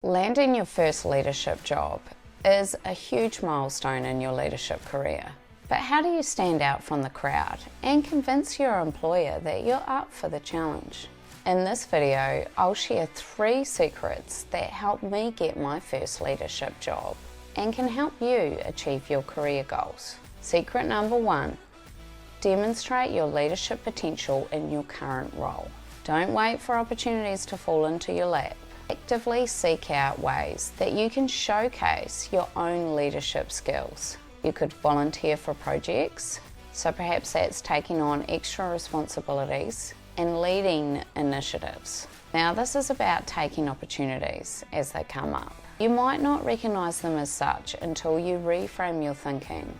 Landing your first leadership job is a huge milestone in your leadership career. But how do you stand out from the crowd and convince your employer that you're up for the challenge? In this video, I'll share 3 secrets that helped me get my first leadership job and can help you achieve your career goals. Secret number 1, demonstrate your leadership potential in your current role. Don't wait for opportunities to fall into your lap. Actively seek out ways that you can showcase your own leadership skills. You could volunteer for projects, so perhaps that's taking on extra responsibilities and leading initiatives. Now this is about taking opportunities as they come up. You might not recognise them as such until you reframe your thinking,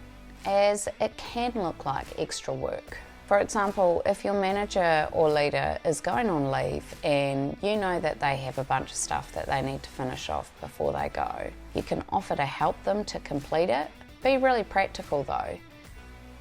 as it can look like extra work. For example, if your manager or leader is going on leave and you know that they have a bunch of stuff that they need to finish off before they go, you can offer to help them to complete it. Be really practical though.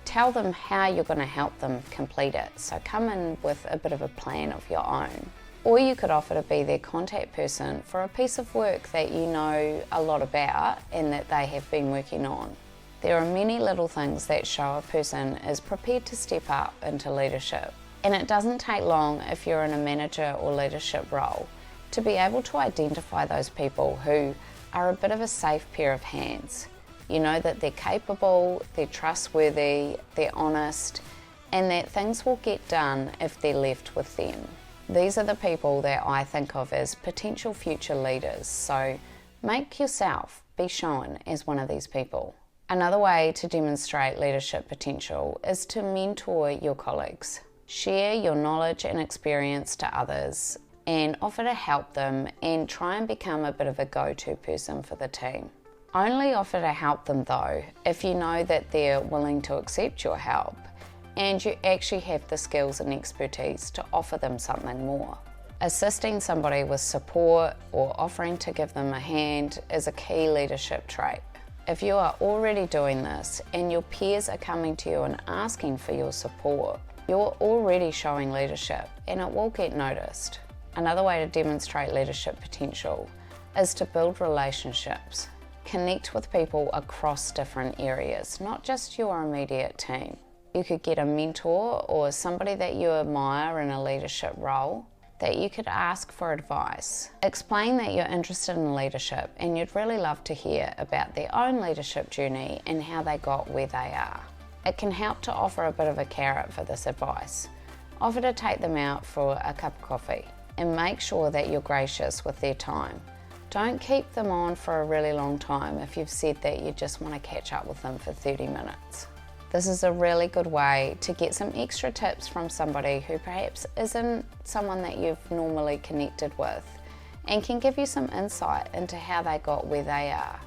Tell them how you're going to help them complete it, so come in with a bit of a plan of your own. Or you could offer to be their contact person for a piece of work that you know a lot about and that they have been working on. There are many little things that show a person is prepared to step up into leadership. And it doesn't take long if you're in a manager or leadership role to be able to identify those people who are a bit of a safe pair of hands. You know that they're capable, they're trustworthy, they're honest, and that things will get done if they're left with them. These are the people that I think of as potential future leaders, so make yourself be shown as one of these people. Another way to demonstrate leadership potential is to mentor your colleagues. Share your knowledge and experience to others and offer to help them and try and become a bit of a go-to person for the team. Only offer to help them though if you know that they're willing to accept your help and you actually have the skills and expertise to offer them something more. Assisting somebody with support or offering to give them a hand is a key leadership trait. If you are already doing this and your peers are coming to you and asking for your support, you're already showing leadership and it will get noticed. Another way to demonstrate leadership potential is to build relationships. Connect with people across different areas, not just your immediate team. You could get a mentor or somebody that you admire in a leadership role that you could ask for advice. Explain that you're interested in leadership and you'd really love to hear about their own leadership journey and how they got where they are. It can help to offer a bit of a carrot for this advice. Offer to take them out for a cup of coffee and make sure that you're gracious with their time. Don't keep them on for a really long time if you've said that you just want to catch up with them for 30 minutes. This is a really good way to get some extra tips from somebody who perhaps isn't someone that you've normally connected with and can give you some insight into how they got where they are.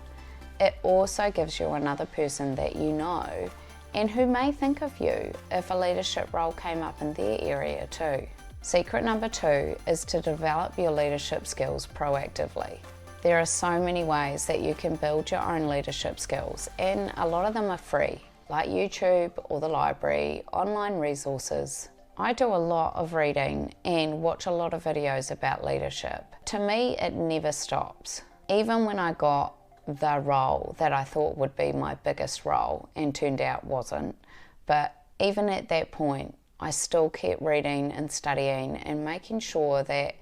It also gives you another person that you know and who may think of you if a leadership role came up in their area too. Secret number 2 is to develop your leadership skills proactively. There are so many ways that you can build your own leadership skills and a lot of them are free, like YouTube or the library, online resources. I do a lot of reading and watch a lot of videos about leadership. To me, it never stops. Even when I got the role that I thought would be my biggest role and turned out wasn't, but even at that point, I still kept reading and studying and making sure that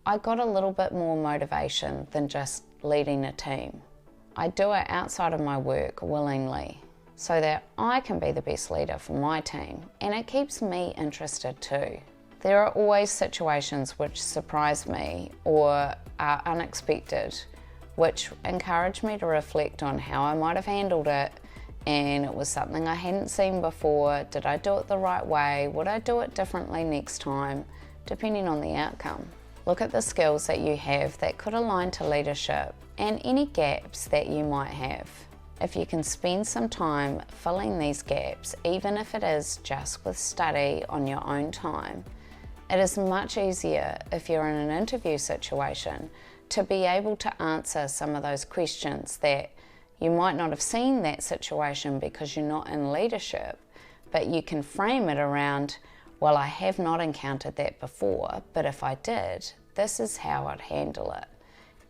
I got a little bit more motivation than just leading a team. I do it outside of my work willingly, so that I can be the best leader for my team, and it keeps me interested too. There are always situations which surprise me or are unexpected, which encourage me to reflect on how I might have handled it, and it was something I hadn't seen before. Did I do it the right way? Would I do it differently next time? Depending on the outcome. Look at the skills that you have that could align to leadership and any gaps that you might have. If you can spend some time filling these gaps, even if it is just with study on your own time, it is much easier if you're in an interview situation to be able to answer some of those questions that you might not have seen that situation because you're not in leadership, but you can frame it around, well, I have not encountered that before, but if I did, this is how I'd handle it.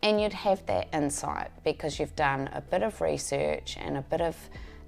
And you'd have that insight because you've done a bit of research and a bit of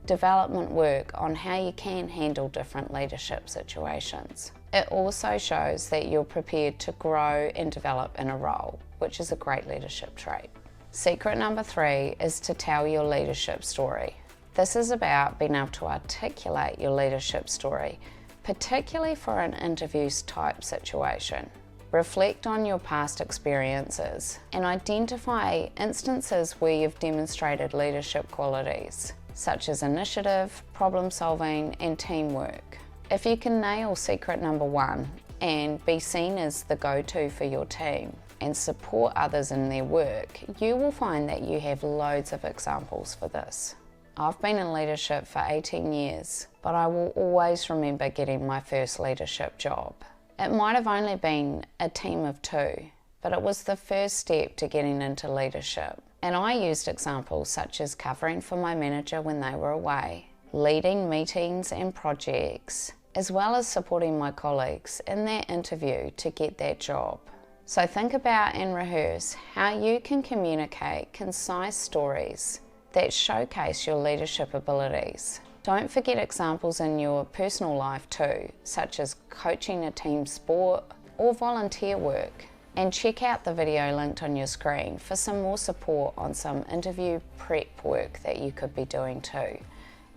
development work on how you can handle different leadership situations. It also shows that you're prepared to grow and develop in a role, which is a great leadership trait. Secret number 3 is to tell your leadership story. This is about being able to articulate your leadership story, particularly for an interviews type situation. Reflect on your past experiences and identify instances where you've demonstrated leadership qualities, such as initiative, problem solving, and teamwork. If you can nail secret number 1 and be seen as the go-to for your team and support others in their work, you will find that you have loads of examples for this. I've been in leadership for 18 years, but I will always remember getting my first leadership job. It might have only been a team of 2, but it was the first step to getting into leadership. And I used examples such as covering for my manager when they were away, leading meetings and projects, as well as supporting my colleagues in their interview to get that job. So think about and rehearse how you can communicate concise stories that showcase your leadership abilities. Don't forget examples in your personal life too, such as coaching a team sport or volunteer work. And check out the video linked on your screen for some more support on some interview prep work that you could be doing too.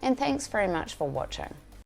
And thanks very much for watching.